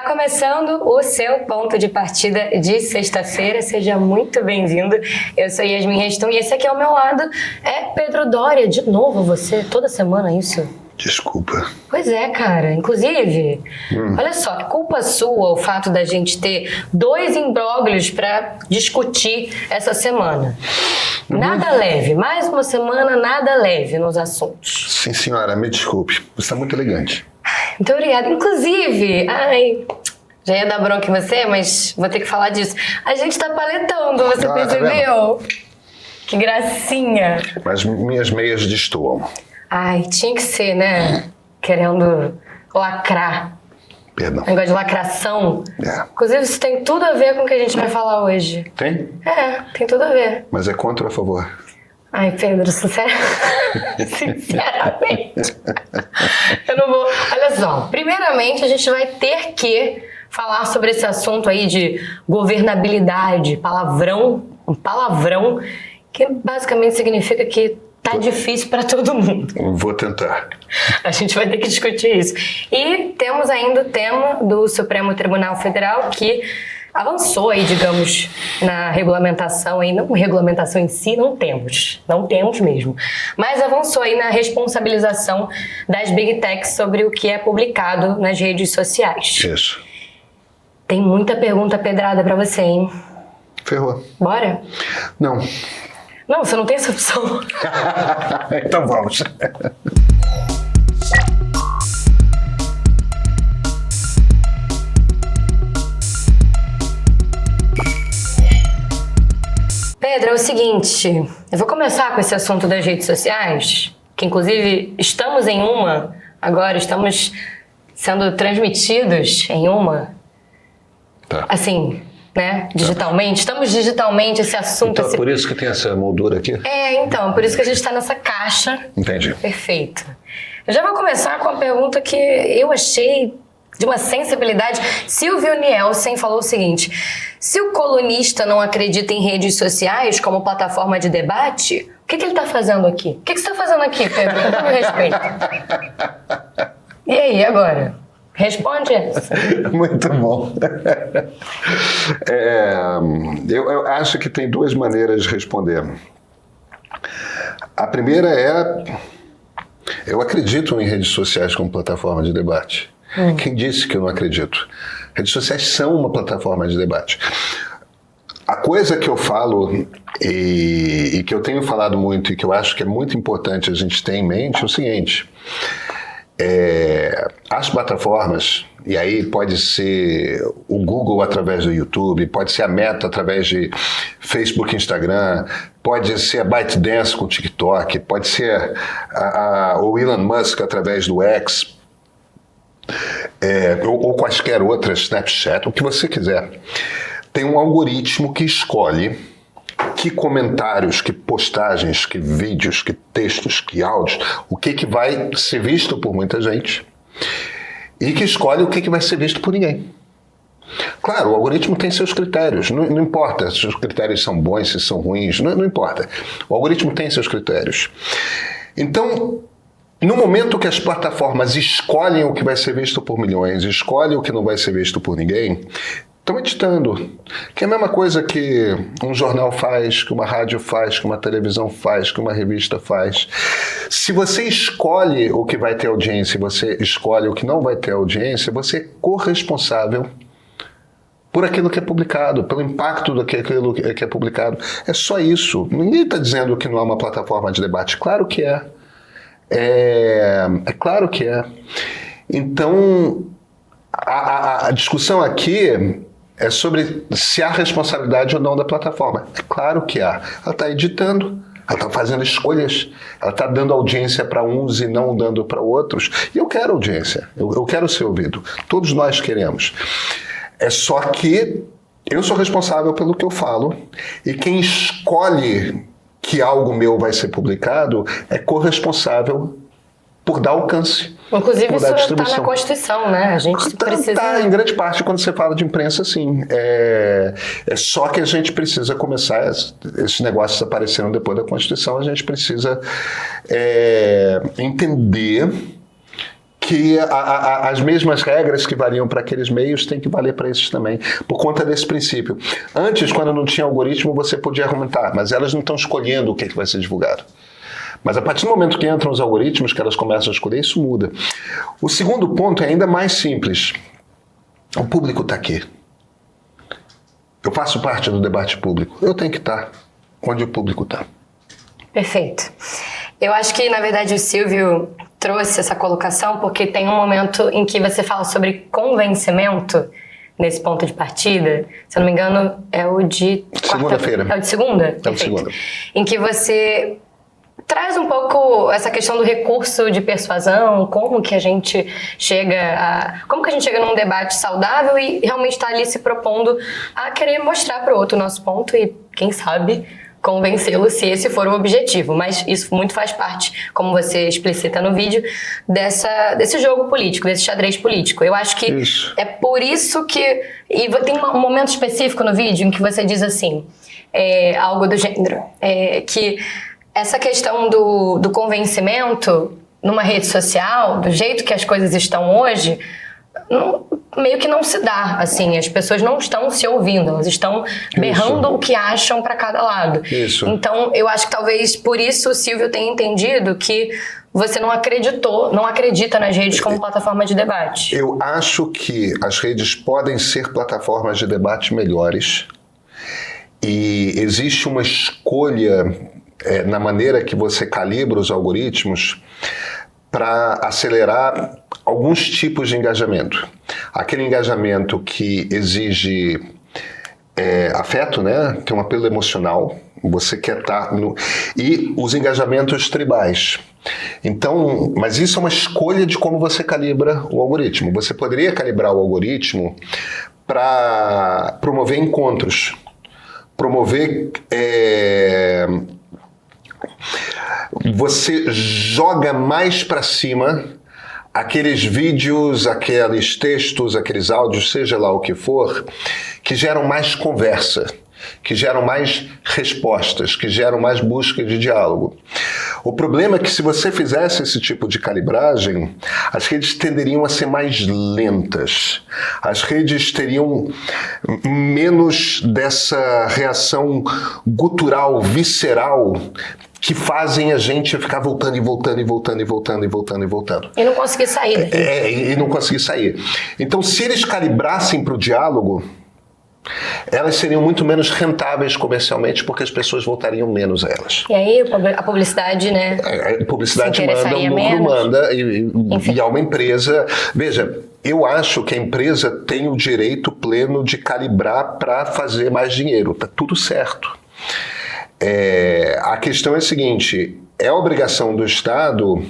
começando o seu ponto de partida de sexta-feira. Seja muito bem-vindo. Eu sou Yasmin Reston e esse aqui ao meu lado é Pedro Doria. De novo você, toda semana isso? Desculpa. Pois é, cara. Inclusive, olha só, que culpa sua o fato da gente ter 2 imbróglios para discutir essa semana. Nada leve. Mais uma semana, nada leve nos assuntos. Sim, senhora, me desculpe. Você está muito elegante. Muito obrigada. Inclusive, já ia dar bronca em você, mas vou ter que falar disso. A gente tá paletando, você percebeu? Que gracinha. Mas minhas meias destoam. Tinha que ser, né? Querendo lacrar. Perdão. Negócio de lacração. É. Inclusive, isso tem tudo a ver com o que a gente vai falar hoje. Tem? Tem tudo a ver. Mas é contra ou a favor? Pedro, sinceramente, eu não vou... Olha só, primeiramente a gente vai ter que falar sobre esse assunto aí de governabilidade, um palavrão, que basicamente significa que tá difícil para todo mundo. Vou tentar. A gente vai ter que discutir isso. E temos ainda o tema do Supremo Tribunal Federal, que avançou aí, digamos, na regulamentação aí, não regulamentação em si, não temos mesmo, mas avançou aí na responsabilização das Big Techs sobre o que é publicado nas redes sociais. Isso. Tem muita pergunta pedrada pra você, hein? Ferrou. Bora? Não, você não tem essa opção. então vamos. Pedro, é o seguinte, eu vou começar com esse assunto das redes sociais, que inclusive estamos em uma, agora estamos sendo transmitidos em uma, assim, né, digitalmente, estamos digitalmente esse assunto. Então é por isso que tem essa moldura aqui? Então, por isso que a gente está nessa caixa. Entendi. Perfeito. Eu já vou começar com uma pergunta que eu achei de uma sensibilidade. Silvio Nielsen falou o seguinte: se o colunista não acredita em redes sociais como plataforma de debate, o que ele está fazendo aqui? O que você está fazendo aqui, Pedro? Com todo respeito. E aí, agora? Responde essa. Muito bom. Eu acho que tem 2 maneiras de responder. A primeira é: eu acredito em redes sociais como plataforma de debate. Quem disse que eu não acredito? Redes sociais são uma plataforma de debate. A coisa que eu falo e que eu tenho falado muito e que eu acho que é muito importante a gente ter em mente é o seguinte: as plataformas, e aí pode ser o Google através do YouTube, pode ser a Meta através de Facebook e Instagram, pode ser a ByteDance com o TikTok, pode ser o Elon Musk através do X, ou quaisquer outras, Snapchat, o que você quiser. Tem um algoritmo que escolhe que comentários, que postagens, que vídeos, que textos, que áudios, o que vai ser visto por muita gente e que escolhe o que vai ser visto por ninguém. Claro, o algoritmo tem seus critérios, não importa se os critérios são bons, se são ruins, não importa. O algoritmo tem seus critérios. Então, no momento que as plataformas escolhem o que vai ser visto por milhões, escolhem o que não vai ser visto por ninguém, estão editando. Que é a mesma coisa que um jornal faz, que uma rádio faz, que uma televisão faz, que uma revista faz. Se você escolhe o que vai ter audiência e você escolhe o que não vai ter audiência, você é corresponsável por aquilo que é publicado, pelo impacto daquilo que é publicado. É só isso. Ninguém está dizendo que não é uma plataforma de debate. Claro que é. É claro que é. Então, a discussão aqui é sobre se há responsabilidade ou não da plataforma. É claro que há. Ela está editando, ela está fazendo escolhas, ela está dando audiência para uns e não dando para outros. E eu quero audiência, eu quero ser ouvido. Todos nós queremos. É só que eu sou responsável pelo que eu falo e quem escolhe que algo meu vai ser publicado é corresponsável por dar alcance. Inclusive isso está na Constituição, né? A gente precisa... Tá, em grande parte, quando você fala de imprensa, sim. É só que a gente precisa começar, esses negócios apareceram depois da Constituição, a gente precisa entender que as mesmas regras que variam para aqueles meios têm que valer para esses também, por conta desse princípio. Antes, quando não tinha algoritmo, você podia argumentar, mas elas não estão escolhendo o que vai ser divulgado. Mas a partir do momento que entram os algoritmos, que elas começam a escolher, isso muda. O segundo ponto é ainda mais simples. O público está aqui. Eu faço parte do debate público. Eu tenho que estar onde o público está. Perfeito. Eu acho que, na verdade, o Silvio trouxe essa colocação porque tem um momento em que você fala sobre convencimento nesse ponto de partida. Se eu não me engano, é o de... Segunda-feira. É o de segunda? É o de segunda. Em que você traz um pouco essa questão do recurso de persuasão, como que a gente chega num debate saudável e realmente está ali se propondo a querer mostrar para o outro o nosso ponto e, quem sabe, convencê-lo se esse for o objetivo. Mas isso muito faz parte, como você explicita no vídeo, desse jogo político, desse xadrez político. Eu acho que é por isso que... E tem um momento específico no vídeo em que você diz assim, algo do gênero, que essa questão do convencimento numa rede social, do jeito que as coisas estão hoje, meio que não se dá, assim, as pessoas não estão se ouvindo, elas estão berrando o que acham para cada lado. Isso. Então, eu acho que talvez por isso o Silvio tenha entendido que você não acredita nas redes como plataforma de debate. Eu acho que as redes podem ser plataformas de debate melhores e existe uma escolha na maneira que você calibra os algoritmos para acelerar alguns tipos de engajamento. Aquele engajamento que exige afeto, né? Tem um apelo emocional, você quer estar no... E os engajamentos tribais. Então, mas isso é uma escolha de como você calibra o algoritmo. Você poderia calibrar o algoritmo para promover encontros, promover... Você joga mais para cima aqueles vídeos, aqueles textos, aqueles áudios, seja lá o que for, que geram mais conversa, que geram mais respostas, que geram mais busca de diálogo. O problema é que se você fizesse esse tipo de calibragem, as redes tenderiam a ser mais lentas. As redes teriam menos dessa reação gutural, visceral, que fazem a gente ficar voltando e voltando e voltando e voltando e voltando e voltando. E não conseguir sair. E não conseguir sair. Então, se eles calibrassem para o diálogo, elas seriam muito menos rentáveis comercialmente, porque as pessoas voltariam menos a elas. E aí a publicidade, né? A publicidade manda, o lucro manda, e há uma empresa... Veja, eu acho que a empresa tem o direito pleno de calibrar para fazer mais dinheiro. Está tudo certo. A questão é a seguinte, é obrigação do Estado,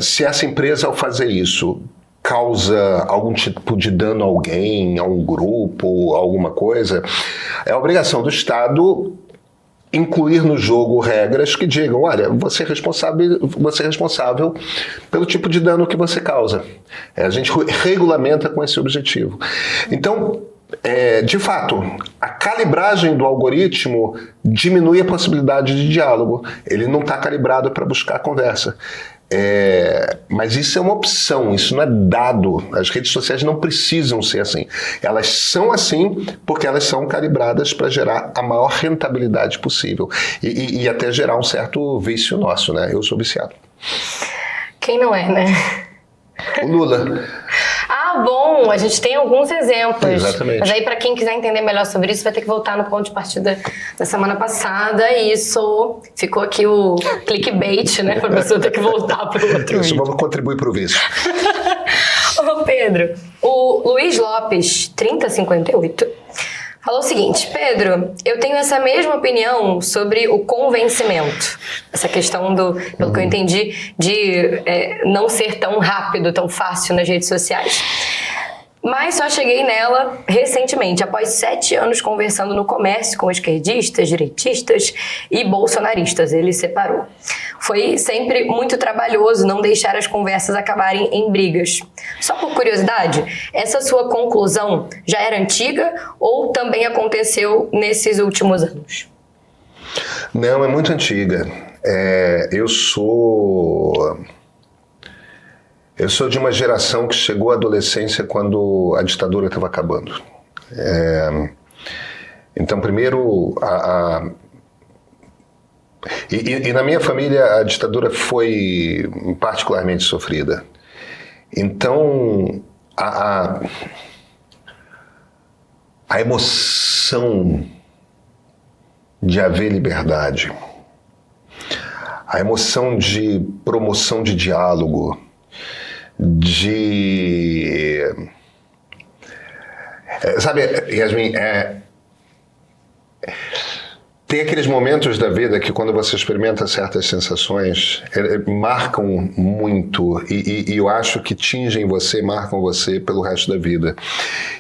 se essa empresa ao fazer isso causa algum tipo de dano a alguém, a um grupo, alguma coisa, é obrigação do Estado incluir no jogo regras que digam, olha, você é responsável pelo tipo de dano que você causa. A gente regulamenta com esse objetivo. Então, de fato, a calibragem do algoritmo diminui a possibilidade de diálogo. Ele não está calibrado para buscar conversa. Mas isso é uma opção, isso não é dado. As redes sociais não precisam ser assim. Elas são assim porque elas são calibradas para gerar a maior rentabilidade possível. E até gerar um certo vício nosso, né? Eu sou viciado. Quem não é, né? O Lula. Bom, a gente tem alguns exemplos. Exatamente. Mas aí, para quem quiser entender melhor sobre isso, vai ter que voltar no ponto de partida da semana passada. E isso ficou aqui o clickbait, né? Para a pessoa ter que voltar para o outro Isso vídeo. contribui para o vício. Ô, Pedro, o Luiz Lopes, 3058, falou o seguinte: Pedro, eu tenho essa mesma opinião sobre o convencimento. Essa questão pelo que eu entendi, de não ser tão rápido, tão fácil nas redes sociais. Mas só cheguei nela recentemente, após 7 anos conversando no comércio com esquerdistas, direitistas e bolsonaristas. Ele separou. Foi sempre muito trabalhoso não deixar as conversas acabarem em brigas. Só por curiosidade, essa sua conclusão já era antiga ou também aconteceu nesses últimos anos? Não, é muito antiga. Eu sou Eu sou de uma geração que chegou à adolescência quando a ditadura estava acabando. Então, primeiro, e na minha família a ditadura foi particularmente sofrida. Então, a emoção de haver liberdade, a emoção de promoção de diálogo, sabe, Yasmin, tem aqueles momentos da vida que quando você experimenta certas sensações, marcam muito e eu acho que tingem você, marcam você pelo resto da vida.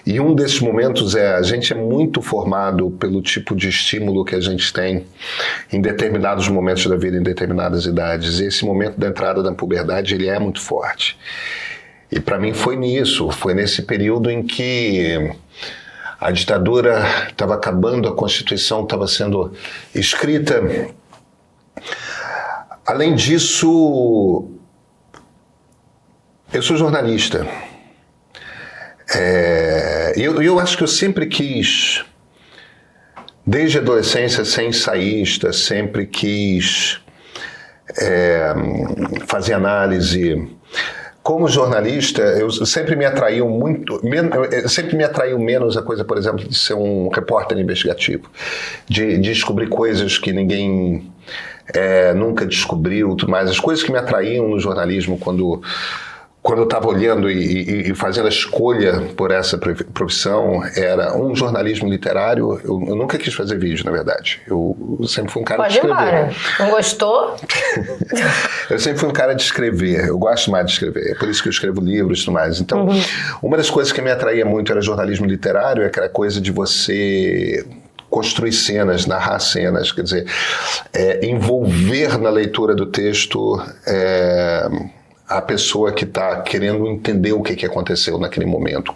E um desses momentos a gente é muito formado pelo tipo de estímulo que a gente tem em determinados momentos da vida, em determinadas idades. E esse momento da entrada da puberdade, ele é muito forte. E para mim foi nesse período em que a ditadura estava acabando, a Constituição estava sendo escrita. Além disso, eu sou jornalista. Eu acho que eu sempre quis, desde a adolescência, ser ensaísta, sempre quis fazer análise. Como jornalista, eu sempre me atraiu menos a coisa, por exemplo, de ser um repórter investigativo, de descobrir coisas que ninguém nunca descobriu, tudo mais. As coisas que me atraíam no jornalismo quando eu estava olhando e fazendo a escolha por essa profissão, era um jornalismo literário. Eu nunca quis fazer vídeo, na verdade. Eu sempre fui um cara de escrever. Pode ir embora. Não gostou? Eu sempre fui um cara de escrever. Eu gosto mais de escrever. É por isso que eu escrevo livros e tudo mais. Então, uma das coisas que me atraía muito era jornalismo literário, aquela coisa de você construir cenas, narrar cenas, quer dizer, envolver na leitura do texto a pessoa que está querendo entender o que aconteceu naquele momento,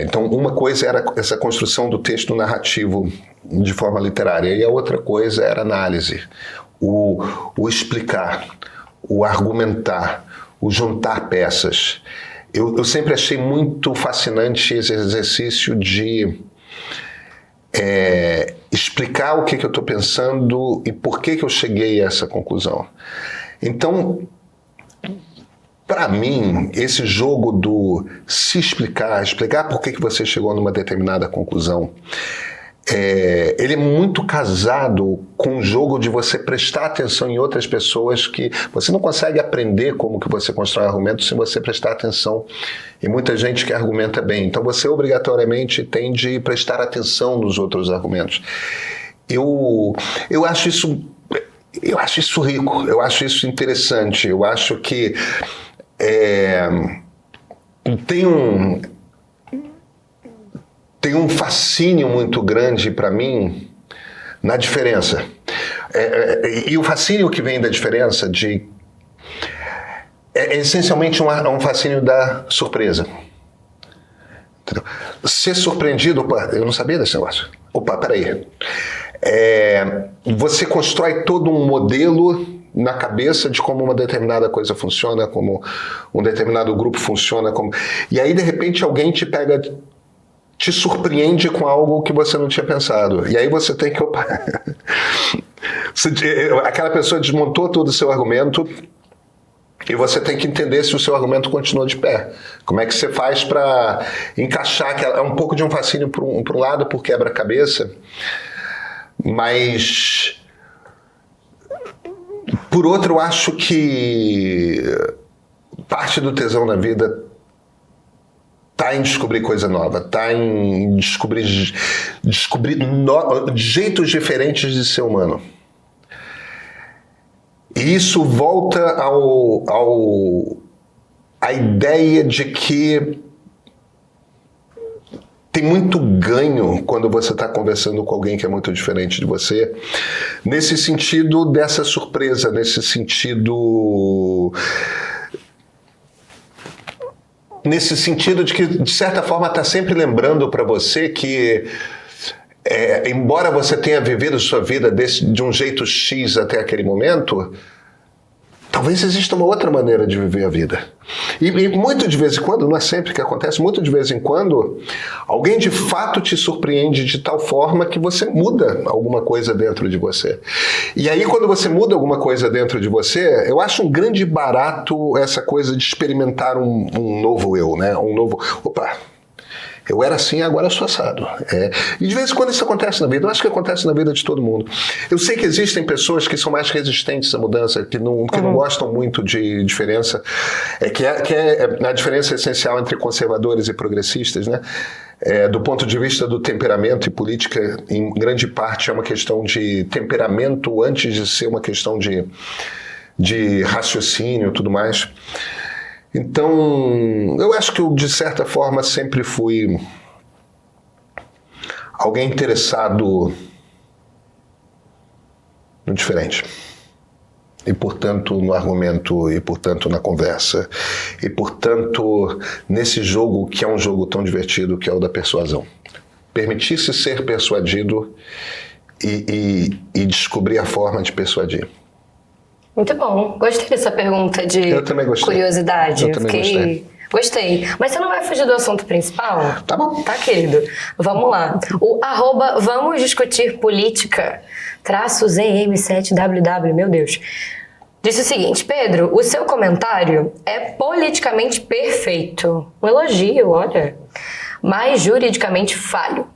Então, uma coisa era essa construção do texto narrativo de forma literária, e a outra coisa era a análise, o explicar, o argumentar, o juntar peças. Eu sempre achei muito fascinante esse exercício de explicar o que eu estou pensando e por que eu cheguei a essa conclusão. Então, para mim, esse jogo do se explicar por que você chegou numa determinada conclusão, ele é muito casado com o jogo de você prestar atenção em outras pessoas, que você não consegue aprender como que você constrói argumentos se você prestar atenção em muita gente que argumenta bem. Então você obrigatoriamente tem de prestar atenção nos outros argumentos. Eu acho isso rico, eu acho isso interessante, eu acho que tem um fascínio muito grande para mim na diferença. E o fascínio que vem da diferença é essencialmente um fascínio da surpresa. Entendeu? Ser surpreendido, opa, eu não sabia desse negócio. Opa, peraí. Você constrói todo um modelo na cabeça de como uma determinada coisa funciona, como um determinado grupo funciona, e aí de repente alguém te surpreende com algo que você não tinha pensado, e aí você tem que aquela pessoa desmontou todo o seu argumento e você tem que entender se o seu argumento continua de pé. Como é que você faz para encaixar, é um pouco de um fascínio por um lado, por quebra-cabeça, mas por outro, eu acho que parte do tesão na vida está em descobrir coisa nova, está em descobrir jeitos diferentes de ser humano. E isso volta à ideia de que tem muito ganho quando você está conversando com alguém que é muito diferente de você, nesse sentido dessa surpresa, nesse sentido de que, de certa forma, está sempre lembrando para você que, embora você tenha vivido sua vida de um jeito X até aquele momento, talvez exista uma outra maneira de viver a vida. E muito de vez em quando, não é sempre que acontece, muito de vez em quando, alguém de fato te surpreende de tal forma que você muda alguma coisa dentro de você. E aí, quando você muda alguma coisa dentro de você, eu acho um grande barato essa coisa de experimentar um novo eu, né? Um novo... Opa! Eu era assim, agora eu sou assado. E de vez em quando isso acontece na vida. Eu acho que acontece na vida de todo mundo. Eu sei que existem pessoas que são mais resistentes à mudança, que não gostam muito de diferença. A diferença essencial entre conservadores e progressistas, né? Do ponto de vista do temperamento e política, em grande parte é uma questão de temperamento antes de ser uma questão de raciocínio e tudo mais. Então, eu acho que eu, de certa forma, sempre fui alguém interessado no diferente. E, portanto, no argumento, e, portanto, na conversa. E, portanto, nesse jogo, que é um jogo tão divertido, que é o da persuasão. Permitir-se ser persuadido e descobrir a forma de persuadir. Muito bom. Gostei dessa pergunta de curiosidade. Eu também gostei. Mas você não vai fugir do assunto principal? Tá bom. Tá, querido. Vamos lá. O @vamos discutir política _ZM7WW, meu Deus. Disse o seguinte: Pedro, o seu comentário é politicamente perfeito. Um elogio, olha. Mas juridicamente falho.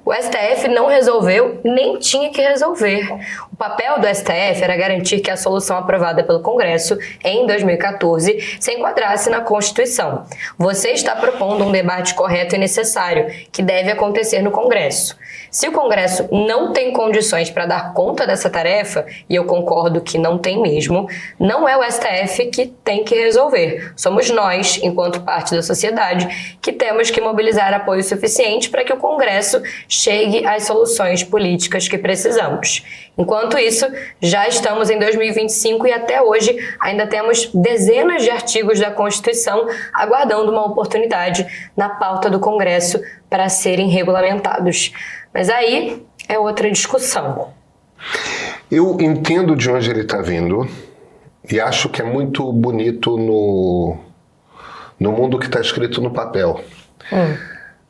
O STF não resolveu, nem tinha que resolver. O papel do STF era garantir que a solução aprovada pelo Congresso em 2014 se enquadrasse na Constituição. Você está propondo um debate correto e necessário, que deve acontecer no Congresso. Se o Congresso não tem condições para dar conta dessa tarefa, e eu concordo que não tem mesmo, não é o STF que tem que resolver. Somos nós, enquanto parte da sociedade, que temos que mobilizar apoio suficiente para que o Congresso chegue às soluções políticas que precisamos. Enquanto isso, já estamos em 2025 e até hoje ainda temos dezenas de artigos da Constituição aguardando uma oportunidade na pauta do Congresso para serem regulamentados. Mas aí é outra discussão. Eu entendo de onde ele está vindo e acho que é muito bonito no mundo que está escrito no papel.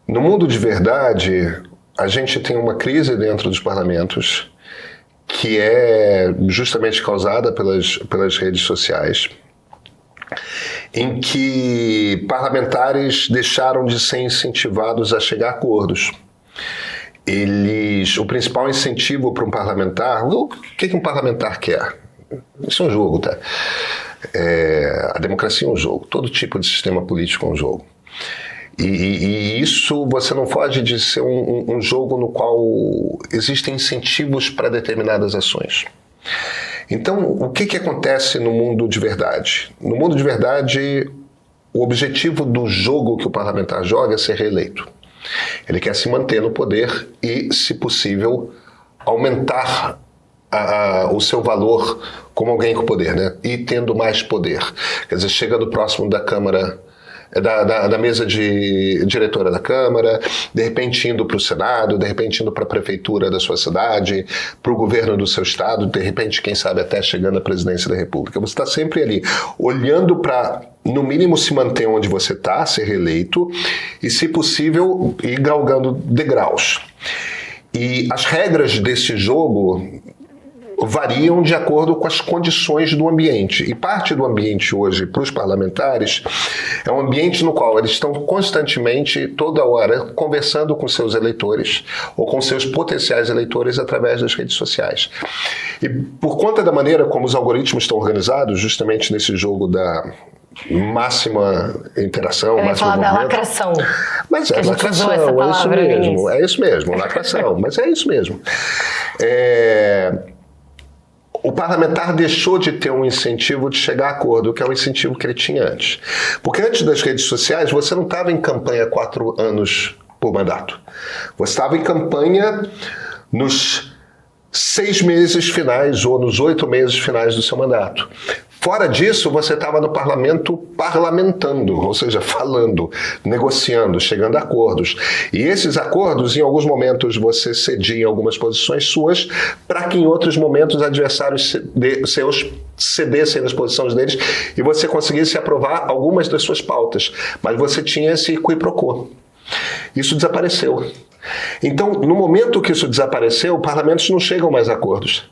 No mundo de verdade, a gente tem uma crise dentro dos parlamentos que é justamente causada pelas redes sociais, em que parlamentares deixaram de ser incentivados a chegar a acordos. O principal incentivo para um parlamentar, o que um parlamentar quer? Isso é um jogo, tá? A democracia é um jogo, todo tipo de sistema político é um jogo. E isso você não foge de ser um jogo no qual existem incentivos para determinadas ações. Então, o que acontece no mundo de verdade? No mundo de verdade, o objetivo do jogo que o parlamentar joga é ser reeleito. Ele quer se manter no poder e, se possível, aumentar o seu valor como alguém com poder, né? E tendo mais poder. Quer dizer, chegando próximo da Câmara, da mesa de diretora da Câmara, de repente indo para o Senado, de repente indo para a prefeitura da sua cidade, para o governo do seu estado, de repente, quem sabe, até chegando à presidência da República. Você está sempre ali, olhando para, no mínimo, se manter onde você está, ser reeleito, e, se possível, ir galgando degraus. E as regras desse jogo variam de acordo com as condições do ambiente. E parte do ambiente hoje para os parlamentares é um ambiente no qual eles estão constantemente, toda hora, conversando com seus eleitores ou com seus potenciais eleitores através das redes sociais. E por conta da maneira como os algoritmos estão organizados, justamente nesse jogo da máxima interação, eu ia máximo falar movimento. Da lacração. Mas é lacração, é isso mesmo, lacração, mas é isso mesmo. O parlamentar deixou de ter um incentivo de chegar a acordo, que é o incentivo que ele tinha antes. Porque antes das redes sociais, você não estava em campanha 4 anos por mandato. Você estava em campanha nos 6 meses finais ou nos 8 meses finais do seu mandato. Fora disso, você estava no parlamento parlamentando, ou seja, falando, negociando, chegando a acordos. E esses acordos, em alguns momentos, você cedia em algumas posições suas, para que em outros momentos adversários seus cedessem das posições deles e você conseguisse aprovar algumas das suas pautas. Mas você tinha esse qui pro quo. Isso desapareceu. Então, no momento que isso desapareceu, parlamentos não chegam mais a acordos.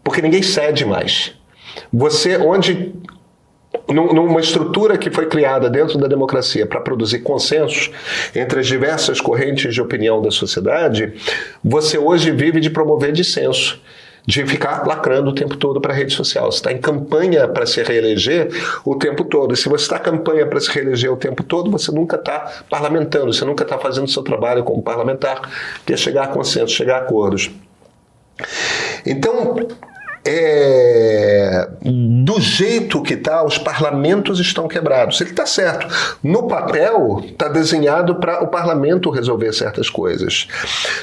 Porque ninguém cede mais. Numa estrutura que foi criada dentro da democracia para produzir consensos entre as diversas correntes de opinião da sociedade, você hoje vive de promover dissenso, de ficar lacrando o tempo todo para a rede social. Você está em campanha para se reeleger o tempo todo. E se você está em campanha para se reeleger o tempo todo, você nunca está parlamentando, você nunca está fazendo o seu trabalho como parlamentar, que é chegar a consenso, chegar a acordos. Então, do jeito que está, os parlamentos estão quebrados. Ele está certo. No papel, está desenhado para o parlamento resolver certas coisas.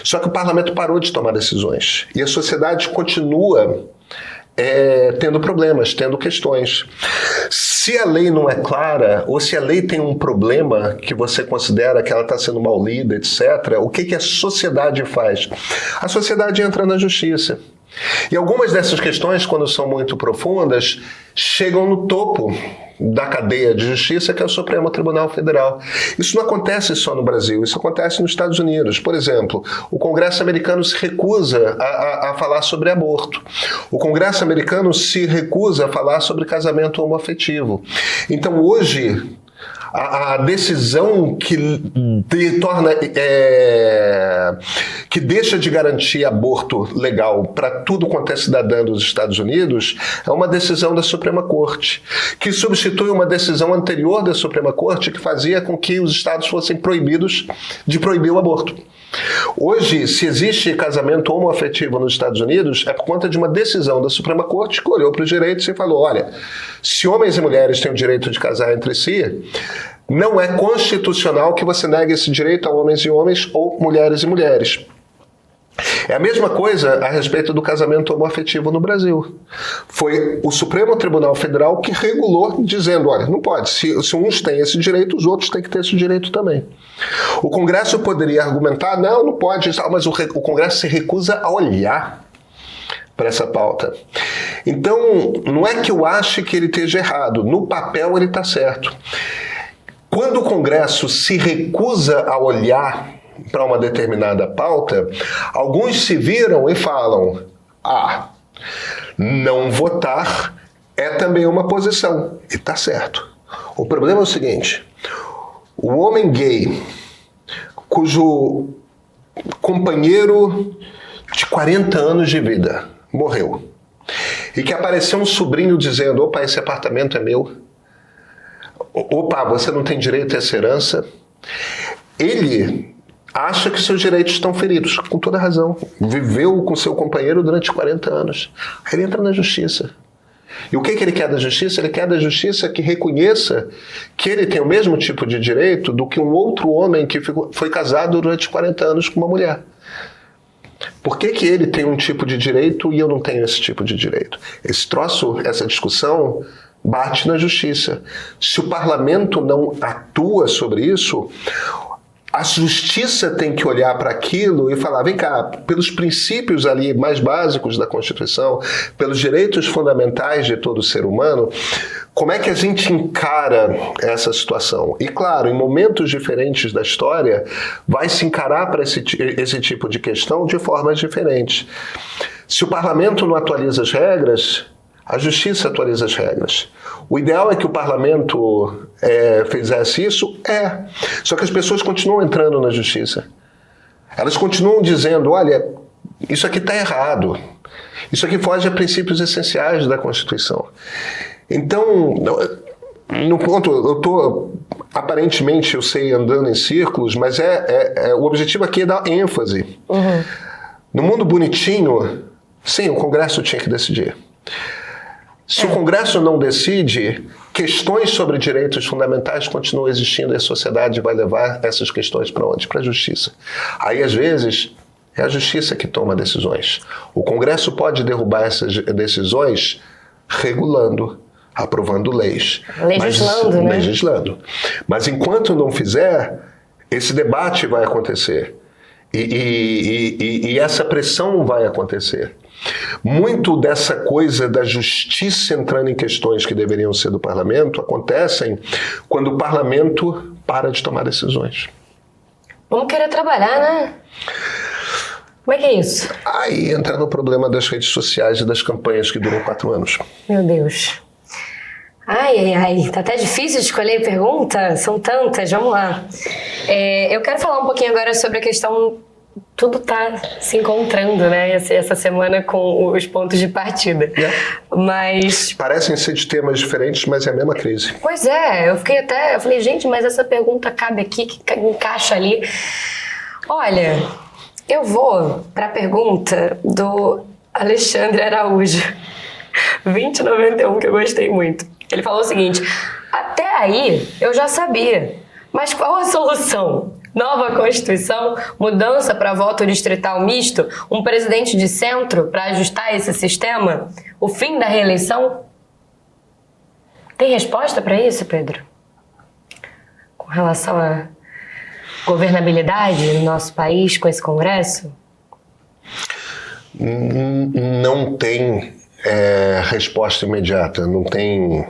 Só que o parlamento parou de tomar decisões. E a sociedade continua tendo problemas, tendo questões. Se a lei não é clara, ou se a lei tem um problema que você considera que ela está sendo mal lida, etc., o que a sociedade faz? A sociedade entra na justiça. E algumas dessas questões, quando são muito profundas, chegam no topo da cadeia de justiça, que é o Supremo Tribunal Federal. Isso não acontece só no Brasil, isso acontece nos Estados Unidos. Por exemplo, o Congresso americano se recusa a falar sobre aborto. O Congresso americano se recusa a falar sobre casamento homoafetivo. Então, hoje, a decisão que deixa de garantir aborto legal para tudo quanto é cidadão dos Estados Unidos é uma decisão da Suprema Corte, que substitui uma decisão anterior da Suprema Corte que fazia com que os estados fossem proibidos de proibir o aborto. Hoje, se existe casamento homoafetivo nos Estados Unidos, é por conta de uma decisão da Suprema Corte que olhou para os direitos e falou, olha, se homens e mulheres têm o direito de casar entre si, não é constitucional que você negue esse direito a homens e homens ou mulheres e mulheres. É a mesma coisa a respeito do casamento homoafetivo no Brasil. Foi o Supremo Tribunal Federal que regulou, dizendo, olha, não pode, se uns têm esse direito, os outros têm que ter esse direito também. O Congresso poderia argumentar, não pode, mas o Congresso se recusa a olhar para essa pauta. Então, não é que eu ache que ele esteja errado, no papel ele está certo. Quando o Congresso se recusa a olhar para uma determinada pauta, alguns se viram e falam, não votar é também uma posição. E está certo. O problema é o seguinte, o homem gay, cujo companheiro de 40 anos de vida morreu, e que apareceu um sobrinho dizendo, opa, esse apartamento é meu, opa, você não tem direito a essa herança, ele acha que seus direitos estão feridos, com toda razão. Viveu com seu companheiro durante 40 anos. Aí ele entra na justiça. E o que ele quer da justiça? Ele quer da justiça que reconheça que ele tem o mesmo tipo de direito do que um outro homem que foi casado durante 40 anos com uma mulher. Por que ele tem um tipo de direito e eu não tenho esse tipo de direito? Esse troço, essa discussão, bate na justiça. Se o parlamento não atua sobre isso, a justiça tem que olhar para aquilo e falar, vem cá, pelos princípios ali mais básicos da Constituição, pelos direitos fundamentais de todo ser humano, como é que a gente encara essa situação? E claro, em momentos diferentes da história, vai se encarar para esse tipo de questão de formas diferentes. Se o parlamento não atualiza as regras, a justiça atualiza as regras. O ideal é que o parlamento fizesse isso? Só que as pessoas continuam entrando na justiça. Elas continuam dizendo, olha, isso aqui está errado. Isso aqui foge a princípios essenciais da Constituição. Então, no ponto, eu estou, aparentemente, eu sei, andando em círculos, mas o objetivo aqui é dar ênfase. Uhum. No mundo bonitinho, sim, o Congresso tinha que decidir. Se o Congresso não decide, questões sobre direitos fundamentais continuam existindo e a sociedade vai levar essas questões para onde? Para a justiça. Aí, às vezes, é a justiça que toma decisões. O Congresso pode derrubar essas decisões regulando, aprovando leis. Legislando. Mas enquanto não fizer, esse debate vai acontecer. E essa pressão vai acontecer. Muito dessa coisa da justiça entrando em questões que deveriam ser do parlamento acontecem quando o parlamento para de tomar decisões. Vamos querer trabalhar, né? Como é que é isso? Aí entra no problema das redes sociais e das campanhas que duram 4 anos. Meu Deus. Ai, tá até difícil de escolher pergunta, são tantas, vamos lá. Eu quero falar um pouquinho agora sobre a questão, tudo tá se encontrando, né, essa semana com os pontos de partida. Mas... Parecem ser de temas diferentes, mas é a mesma crise. Pois é, eu falei, gente, mas essa pergunta cabe aqui, que encaixa ali. Olha, eu vou para a pergunta do Alexandre Araújo, 2091, que eu gostei muito. Ele falou o seguinte: até aí eu já sabia, mas qual a solução? Nova Constituição, mudança para voto distrital misto, um presidente de centro para ajustar esse sistema, o fim da reeleição? Tem resposta para isso, Pedro? Com relação à governabilidade no nosso país com esse Congresso? Não tem resposta imediata, não tem...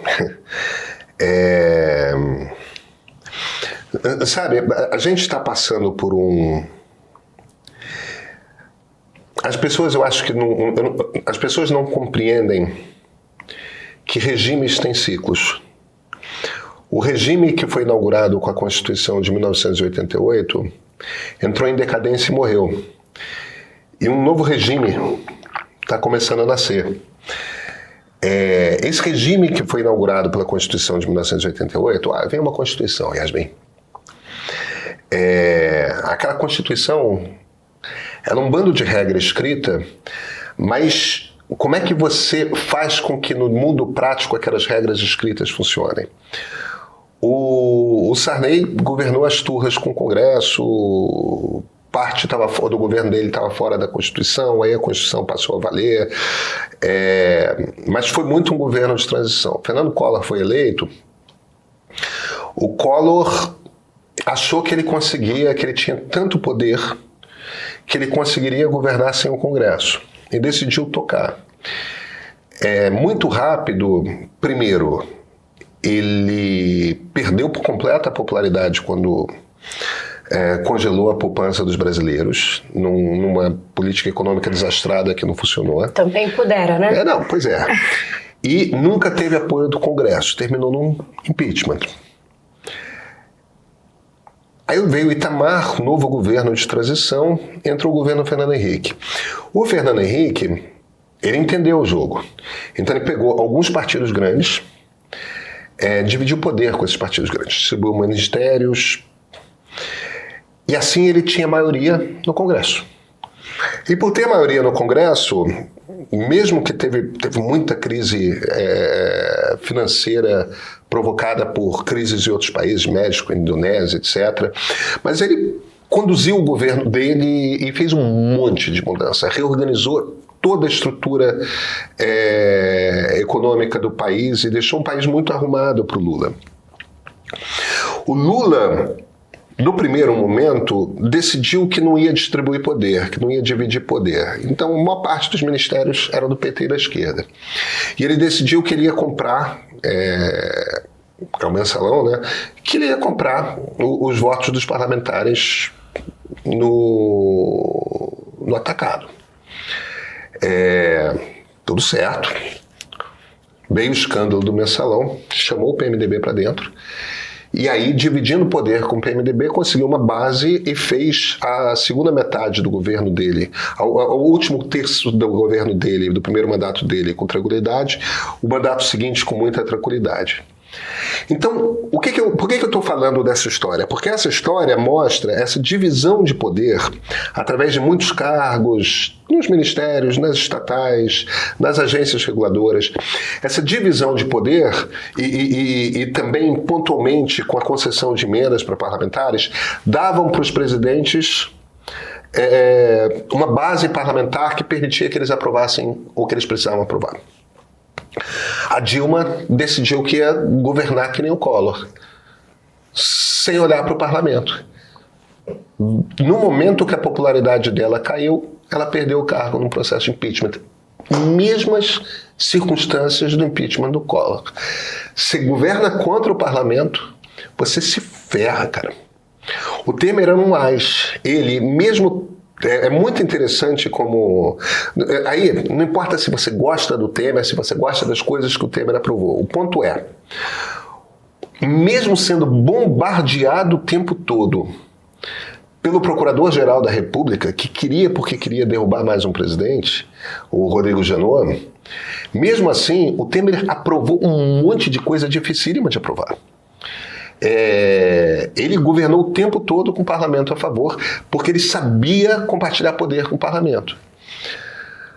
Sabe, a gente está passando por um... As pessoas, eu acho que as pessoas não compreendem que regimes têm ciclos. O regime que foi inaugurado com a Constituição de 1988 entrou em decadência e morreu. E um novo regime está começando a nascer. Esse regime que foi inaugurado pela Constituição de 1988, vem uma Constituição, Yasmin. Aquela Constituição era um bando de regra escrita, mas como é que você faz com que no mundo prático aquelas regras escritas funcionem? O Sarney governou as turras com o Congresso, parte do governo dele estava fora da Constituição, aí a Constituição passou a valer, mas foi muito um governo de transição. Fernando Collor foi eleito, o Collor achou que ele conseguia, que ele tinha tanto poder, que ele conseguiria governar sem o Congresso, e decidiu tocar. Muito rápido, primeiro, ele perdeu por completo a popularidade quando congelou a poupança dos brasileiros, numa política econômica desastrada que não funcionou. Também pudera, né? Pois é. E nunca teve apoio do Congresso, terminou num impeachment. Aí veio o Itamar, novo governo de transição, entrou o governo Fernando Henrique. O Fernando Henrique, ele entendeu o jogo. Então ele pegou alguns partidos grandes, dividiu o poder com esses partidos grandes, distribuiu ministérios, e assim ele tinha maioria no Congresso. E por ter maioria no Congresso, mesmo que teve muita crise financeira provocada por crises em outros países, México, Indonésia, etc., mas ele conduziu o governo dele e fez um monte de mudança, reorganizou toda a estrutura econômica do país e deixou um país muito arrumado para o Lula. O Lula, no primeiro momento, decidiu que não ia distribuir poder, que não ia dividir poder. Então, a maior parte dos ministérios era do PT e da esquerda. E ele decidiu que ele ia comprar, que é o mensalão, né? Que ele ia comprar os votos dos parlamentares no atacado. Tudo certo. Veio o escândalo do mensalão, chamou o PMDB para dentro. E aí, dividindo o poder com o PMDB, conseguiu uma base e fez a segunda metade do governo dele, o último terço do governo dele, do primeiro mandato dele, com tranquilidade, o mandato seguinte com muita tranquilidade. Então, por que eu estou falando dessa história? Porque essa história mostra essa divisão de poder através de muitos cargos, nos ministérios, nas estatais, nas agências reguladoras. Essa divisão de poder e também pontualmente com a concessão de emendas para parlamentares davam para os presidentes uma base parlamentar que permitia que eles aprovassem o que eles precisavam aprovar. A Dilma decidiu que ia governar que nem o Collor, sem olhar para o parlamento. No momento que a popularidade dela caiu, ela perdeu o cargo num processo de impeachment. mesmas circunstâncias do impeachment do Collor. Você governa contra o parlamento, você se ferra, cara. O Temer era um mais. Ele mesmo... É muito interessante como... Aí, não importa se você gosta do Temer, se você gosta das coisas que o Temer aprovou. O ponto é, mesmo sendo bombardeado o tempo todo pelo Procurador-Geral da República, que queria derrubar mais um presidente, o Rodrigo Janot, mesmo assim, o Temer aprovou um monte de coisa dificílima de aprovar. Ele governou o tempo todo com o parlamento a favor, porque ele sabia compartilhar poder com o parlamento.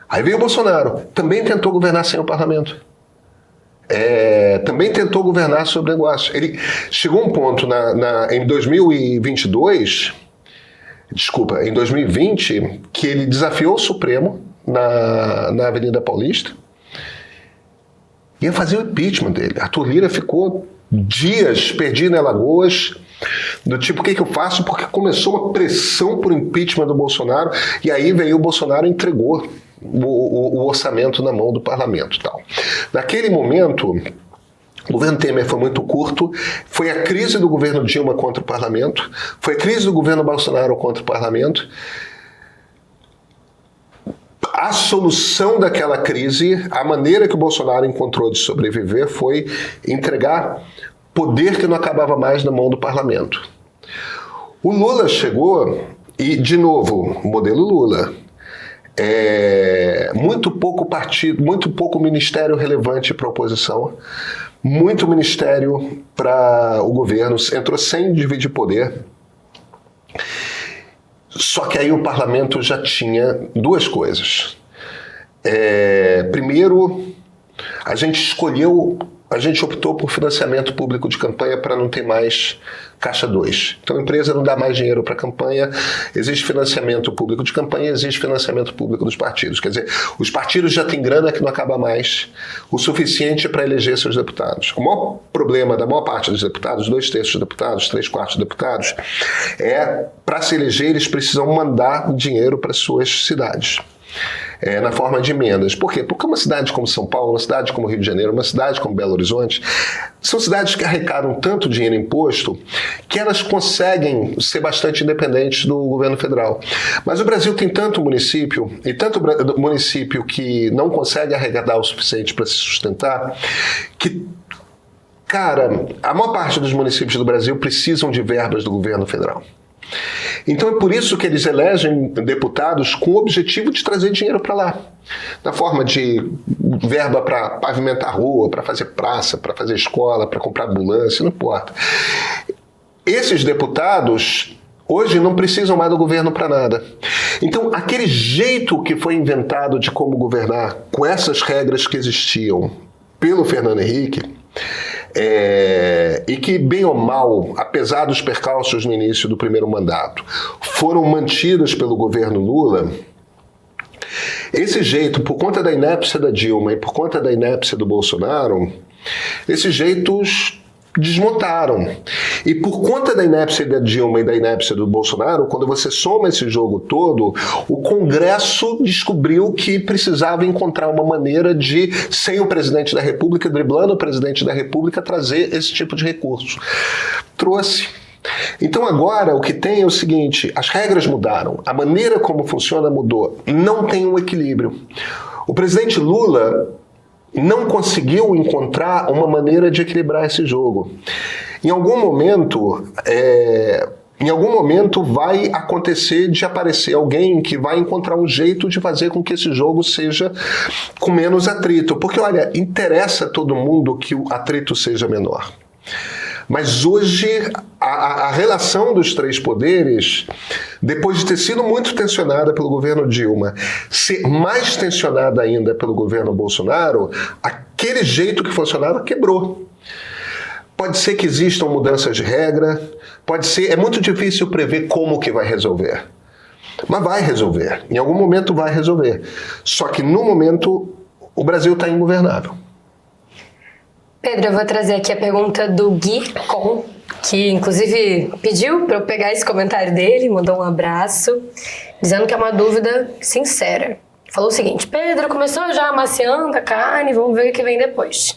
Aí veio o Bolsonaro, também tentou governar sem o parlamento. Também tentou governar sobre negócio. Ele chegou a um ponto em 2022, em 2020, que ele desafiou o Supremo na Avenida Paulista e ia fazer o impeachment dele. Arthur Lira ficou dias perdido em Alagoas, do tipo, o que eu faço? Porque começou uma pressão por impeachment do Bolsonaro, e aí veio o Bolsonaro e entregou o orçamento na mão do parlamento. Tal. Naquele momento, o governo Temer foi muito curto, foi a crise do governo Dilma contra o parlamento, foi a crise do governo Bolsonaro contra o parlamento. A solução daquela crise, a maneira que o Bolsonaro encontrou de sobreviver foi entregar poder que não acabava mais na mão do parlamento. O Lula chegou e, de novo, modelo Lula, muito pouco partido, muito pouco ministério relevante para a oposição, muito ministério para o governo, entrou sem dividir poder. Só que aí o parlamento já tinha duas coisas. Primeiro, a gente optou por financiamento público de campanha para não ter mais caixa 2. Então a empresa não dá mais dinheiro para a campanha, existe financiamento público de campanha, existe financiamento público dos partidos. Quer dizer, os partidos já têm grana que não acaba mais, o suficiente para eleger seus deputados. O maior problema da maior parte dos deputados, 2/3 dos deputados, 3/4 dos deputados, para se eleger eles precisam mandar dinheiro para suas cidades. Na forma de emendas. Por quê? Porque uma cidade como São Paulo, uma cidade como Rio de Janeiro, uma cidade como Belo Horizonte, são cidades que arrecadam tanto dinheiro em imposto que elas conseguem ser bastante independentes do governo federal. Mas o Brasil tem tanto município, e tanto município que não consegue arrecadar o suficiente para se sustentar, que, cara, a maior parte dos municípios do Brasil precisam de verbas do governo federal. Então é por isso que eles elegem deputados com o objetivo de trazer dinheiro para lá, na forma de verba para pavimentar rua, para fazer praça, para fazer escola, para comprar ambulância, não importa. Esses deputados hoje não precisam mais do governo para nada. Então aquele jeito que foi inventado de como governar com essas regras que existiam pelo Fernando Henrique, e que, bem ou mal, apesar dos percalços no início do primeiro mandato, foram mantidas pelo governo Lula, esse jeito, por conta da inépcia da Dilma e por conta da inépcia do Bolsonaro, esses jeitos desmontaram. E por conta da inépcia da Dilma e da inépcia do Bolsonaro, quando você soma esse jogo todo, o Congresso descobriu que precisava encontrar uma maneira de, sem o presidente da República, driblando o presidente da República, trazer esse tipo de recurso. Trouxe. Então agora o que tem é o seguinte, as regras mudaram, a maneira como funciona mudou, não tem um equilíbrio. O presidente Lula não conseguiu encontrar uma maneira de equilibrar esse jogo. Em algum momento vai acontecer de aparecer alguém que vai encontrar um jeito de fazer com que esse jogo seja com menos atrito. Porque, olha, interessa a todo mundo que o atrito seja menor. Mas hoje a relação dos três poderes, depois de ter sido muito tensionada pelo governo Dilma, ser mais tensionada ainda pelo governo Bolsonaro, aquele jeito que funcionava quebrou. Pode ser que existam mudanças de regra, pode ser, é muito difícil prever como que vai resolver. Mas vai resolver, em algum momento vai resolver. Só que no momento o Brasil está ingovernável. Pedro, eu vou trazer aqui a pergunta do Gui Com, que inclusive pediu para eu pegar esse comentário dele, mandou um abraço, dizendo que é uma dúvida sincera. falou o seguinte: Pedro começou já amaciando a carne, vamos ver o que vem depois.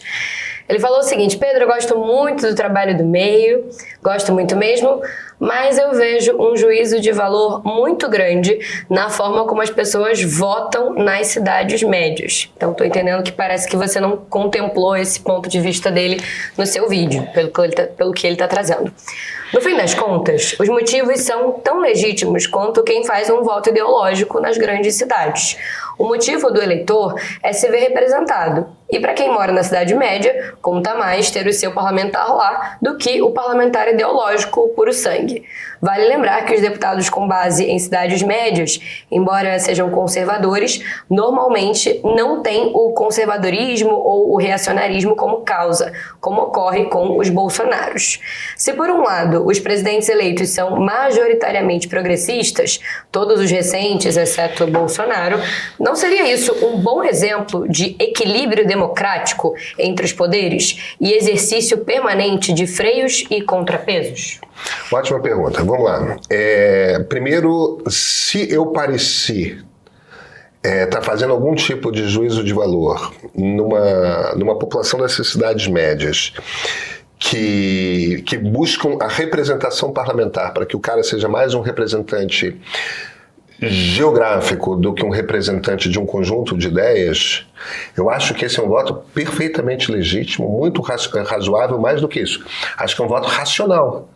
Ele falou o seguinte: Pedro, eu gosto muito do trabalho do meio, gosto muito mesmo, mas eu vejo um juízo de valor muito grande na forma como as pessoas votam nas cidades médias. Então, estou entendendo que parece que você não contemplou esse ponto de vista dele no seu vídeo, pelo que ele está trazendo. No fim das contas, os motivos são tão legítimos quanto quem faz um voto ideológico nas grandes cidades. O motivo do eleitor é se ver representado. E para quem mora na cidade média, conta mais ter o seu parlamentar lá do que o parlamentar ideológico puro sangue. Vale lembrar que os deputados com base em cidades médias, embora sejam conservadores, normalmente não têm o conservadorismo ou o reacionarismo como causa, como ocorre com os bolsonaros. Se por um lado os presidentes eleitos são majoritariamente progressistas, todos os recentes, exceto Bolsonaro, não seria isso um bom exemplo de equilíbrio democrático entre os poderes e exercício permanente de freios e contrapesos? Ótima pergunta. Vamos lá. Primeiro, se eu pareci tá fazendo algum tipo de juízo de valor numa população dessas cidades médias que buscam a representação parlamentar para que o cara seja mais um representante geográfico do que um representante de um conjunto de ideias, eu acho que esse é um voto perfeitamente legítimo, muito razoável, mais do que isso. Acho que é um voto racional.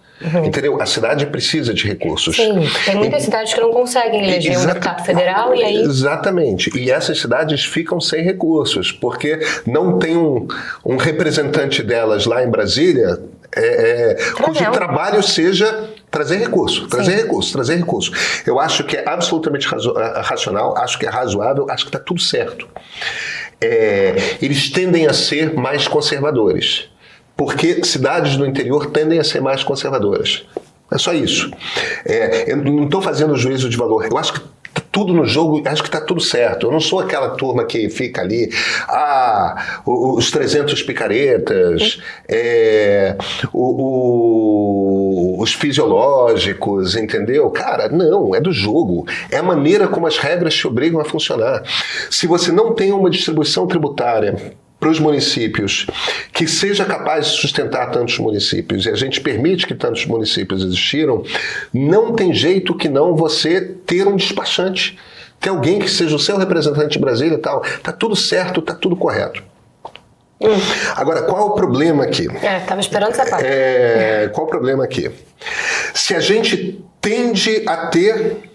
Entendeu? A cidade precisa de recursos. Sim, tem muitas cidades que não conseguem eleger um deputado federal e aí... Exatamente. E essas cidades ficam sem recursos, porque não tem um representante delas lá em Brasília cujo trabalho seja trazer recurso. Eu acho que é absolutamente racional, acho que é razoável, acho que está tudo certo. Eles tendem a ser mais conservadores, porque cidades do interior tendem a ser mais conservadoras. É só isso. Eu não estou fazendo juízo de valor. Eu acho que tudo no jogo, acho que está tudo certo. Eu não sou aquela turma que fica ali, os 300 picaretas, os fisiológicos, entendeu? Cara, não, é do jogo. É a maneira como as regras te obrigam a funcionar. Se você não tem uma distribuição tributária para os municípios que seja capaz de sustentar tantos municípios, e a gente permite que tantos municípios existiram, não tem jeito que não você ter um despachante, ter alguém que seja o seu representante em Brasília e tal. Tá tudo certo, tá tudo correto. Agora, qual é o problema aqui? Tava esperando essa parte. Qual o problema aqui? Se a gente tende a ter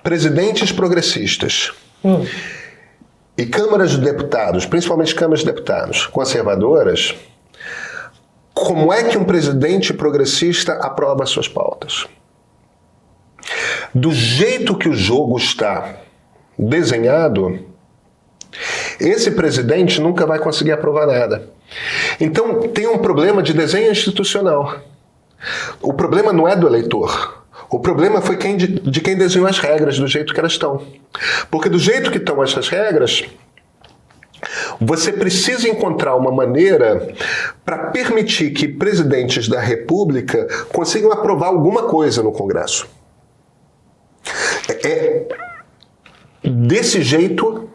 presidentes progressistas e câmaras de deputados, principalmente câmaras de deputados conservadoras, como é que um presidente progressista aprova suas pautas? Do jeito que o jogo está desenhado, esse presidente nunca vai conseguir aprovar nada. Então tem um problema de desenho institucional. O problema não é do eleitor. O problema foi de quem desenhou as regras do jeito que elas estão. Porque do jeito que estão essas regras, você precisa encontrar uma maneira para permitir que presidentes da República consigam aprovar alguma coisa no Congresso. Desse jeito,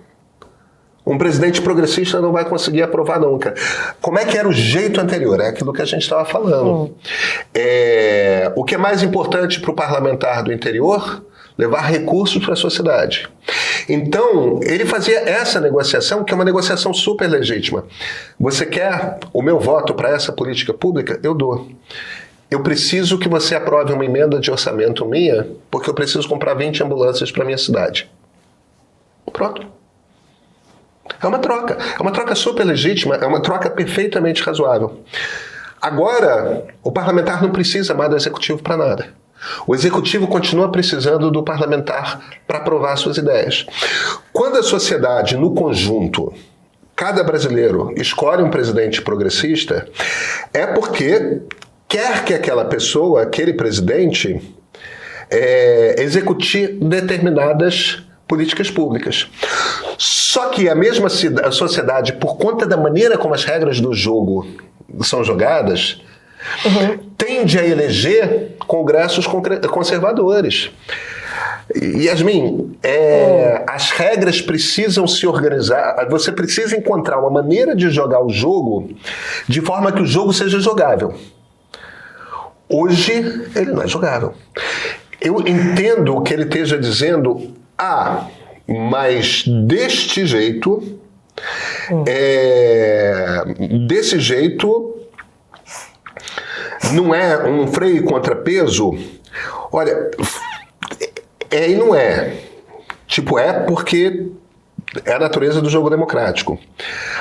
um presidente progressista não vai conseguir aprovar nunca. Como é que era o jeito anterior? É aquilo que a gente estava falando. O que é mais importante para o parlamentar do interior? Levar recursos para a sociedade. Então, ele fazia essa negociação, que é uma negociação super legítima. Você quer o meu voto para essa política pública? Eu dou. Eu preciso que você aprove uma emenda de orçamento minha, porque eu preciso comprar 20 ambulâncias para minha cidade. Pronto. É uma troca super legítima, é uma troca perfeitamente razoável. Agora, o parlamentar não precisa mais do executivo para nada. O executivo continua precisando do parlamentar para aprovar suas ideias. Quando a sociedade, no conjunto, cada brasileiro escolhe um presidente progressista, é porque quer que aquela pessoa, aquele presidente, execute determinadas políticas públicas. Só que a mesma sociedade, por conta da maneira como as regras do jogo são jogadas, tende a eleger congressos conservadores. Yasmin, as regras precisam se organizar, você precisa encontrar uma maneira de jogar o jogo de forma que o jogo seja jogável. Hoje, ele não é jogável. Eu entendo que ele esteja dizendo, mas deste jeito, desse jeito, não é um freio e contrapeso. Olha, e não é. Tipo, é porque é a natureza do jogo democrático.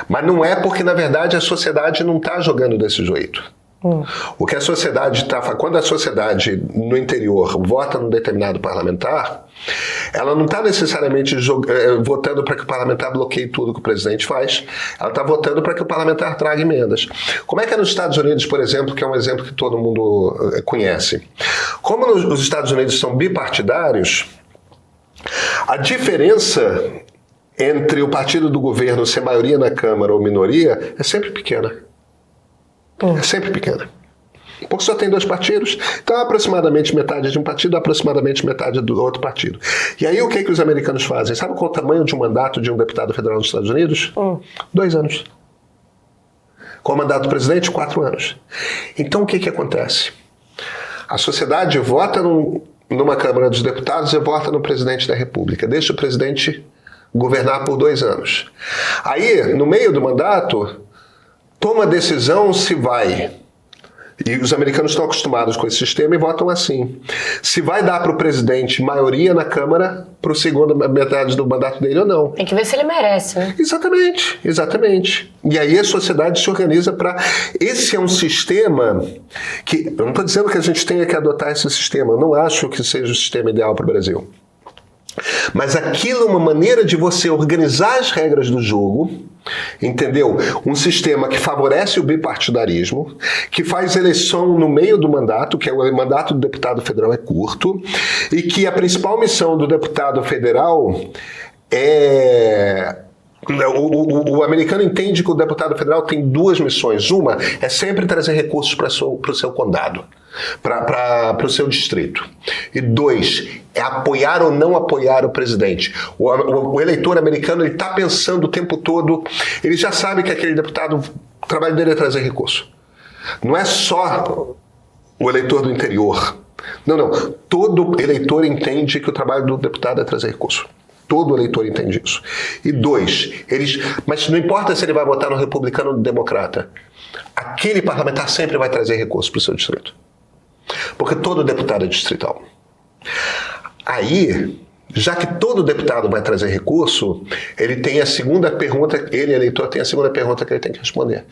Mas não é porque, na verdade, a sociedade não está jogando desse jeito. O que a sociedade está... Quando a sociedade, no interior, vota num determinado parlamentar, ela não está necessariamente votando para que o parlamentar bloqueie tudo que o presidente faz, ela está votando para que o parlamentar traga emendas. Como é que é nos Estados Unidos, por exemplo, que é um exemplo que todo mundo conhece? Como os Estados Unidos são bipartidários, a diferença entre o partido do governo ser maioria na Câmara ou minoria é sempre pequena. É sempre pequena. Porque só tem 2 partidos, então aproximadamente metade de um partido, aproximadamente metade do outro partido. E aí o que os americanos fazem? Sabe qual é o tamanho de um mandato de um deputado federal nos Estados Unidos? 2 anos. Qual o mandato do presidente? 4 anos. Então o que acontece? A sociedade vota numa Câmara dos Deputados e vota no presidente da República. Deixa o presidente governar por 2 anos. Aí, no meio do mandato, toma a decisão se vai, e os americanos estão acostumados com esse sistema e votam assim, se vai dar para o presidente maioria na Câmara para a segunda metade do mandato dele ou não. Tem que ver se ele merece, né? Exatamente, exatamente. E aí a sociedade se organiza para... Esse é um sistema que... Eu não estou dizendo que a gente tenha que adotar esse sistema, eu não acho que seja o sistema ideal para o Brasil. Mas aquilo é uma maneira de você organizar as regras do jogo, entendeu? Um sistema que favorece o bipartidarismo, que faz eleição no meio do mandato, que o mandato do deputado federal é curto, e que a principal missão do deputado federal é... O americano entende que o deputado federal tem 2 missões. Uma é sempre trazer recursos para o seu condado, para o seu distrito. E 2, é apoiar ou não apoiar o presidente. O eleitor americano está pensando o tempo todo, ele já sabe que aquele deputado, o trabalho dele é trazer recurso. Não é só o eleitor do interior. Não. Todo eleitor entende que o trabalho do deputado é trazer recurso. Todo eleitor entende isso. E 2, mas não importa se ele vai votar no republicano ou no democrata, aquele parlamentar sempre vai trazer recursos para o seu distrito. Porque todo deputado é distrital. Aí, já que todo deputado vai trazer recurso, ele tem a segunda pergunta, eleitor, tem a segunda pergunta que ele tem que responder.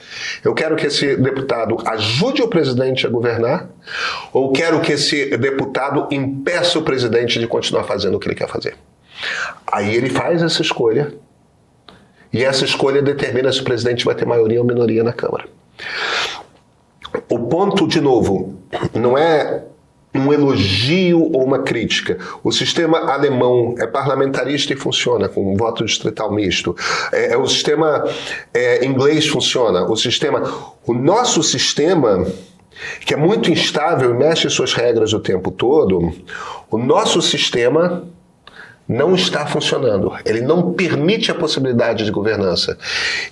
Eu quero que esse deputado ajude o presidente a governar, ou quero que esse deputado impeça o presidente de continuar fazendo o que ele quer fazer? Aí ele faz essa escolha, e essa escolha determina se o presidente vai ter maioria ou minoria na Câmara. O ponto, de novo, não é um elogio ou uma crítica. O sistema alemão é parlamentarista e funciona com um voto distrital misto. O sistema inglês funciona. O nosso sistema, que é muito instável e mexe suas regras o tempo todo, o nosso sistema não está funcionando. Ele não permite a possibilidade de governança.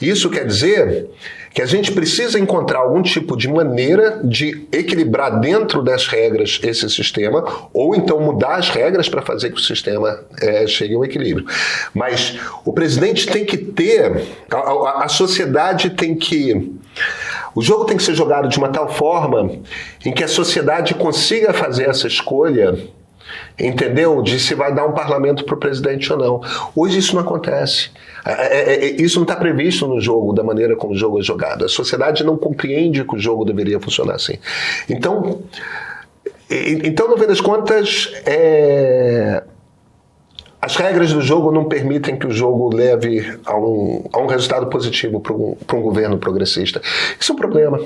Isso quer dizer que a gente precisa encontrar algum tipo de maneira de equilibrar dentro das regras esse sistema, ou então mudar as regras para fazer que o sistema chegue ao equilíbrio. Mas o presidente tem que ter... A sociedade tem que... O jogo tem que ser jogado de uma tal forma em que a sociedade consiga fazer essa escolha, entendeu? De se vai dar um parlamento para o presidente ou não. Hoje isso não acontece. Isso não está previsto no jogo, da maneira como o jogo é jogado. A sociedade não compreende que o jogo deveria funcionar assim. Então no fim das contas, as regras do jogo não permitem que o jogo leve a um resultado positivo para um governo progressista. Isso é um problema.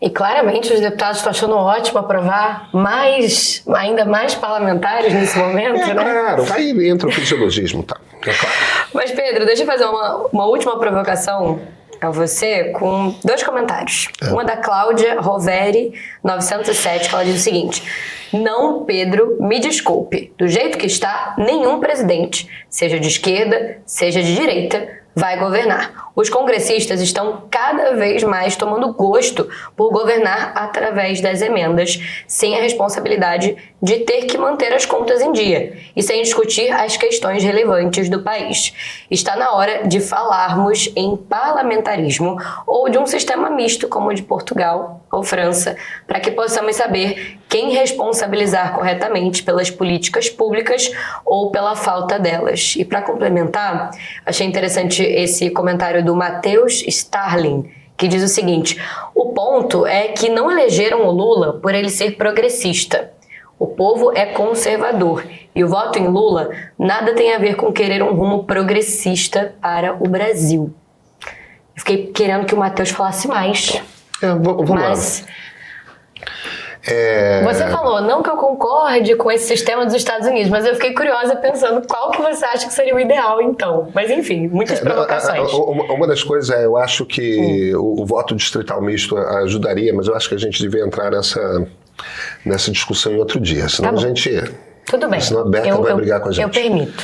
E claramente os deputados estão achando ótimo aprovar ainda mais parlamentares nesse momento, né? Claro, aí entra o fisiologismo, tá? É claro. Mas Pedro, deixa eu fazer uma última provocação a você com 2 comentários. Uma da Cláudia Roveri, 907, que ela diz o seguinte: não, Pedro, me desculpe. Do jeito que está, nenhum presidente, seja de esquerda, seja de direita, vai governar. Os congressistas estão cada vez mais tomando gosto por governar através das emendas, sem a responsabilidade de ter que manter as contas em dia e sem discutir as questões relevantes do país. Está na hora de falarmos em parlamentarismo ou de um sistema misto como o de Portugal ou França, para que possamos saber quem responsabilizar corretamente pelas políticas públicas ou pela falta delas. E para complementar, achei interessante esse comentário do Matheus Starling, que diz o seguinte: o ponto é que não elegeram o Lula por ele ser progressista. O povo é conservador e o voto em Lula nada tem a ver com querer um rumo progressista para o Brasil. Eu fiquei querendo que o Matheus falasse mais. Vamos mas... lá. Você falou, não que eu concorde com esse sistema dos Estados Unidos, mas eu fiquei curiosa pensando qual que você acha que seria o ideal, então. Mas enfim, muitas provocações. Uma das coisas eu acho que o voto distrital misto ajudaria, mas eu acho que a gente devia entrar nessa discussão em outro dia, senão Tá bom. a gente... Tudo bem. Senão a Beca vai brigar com a gente. Eu permito.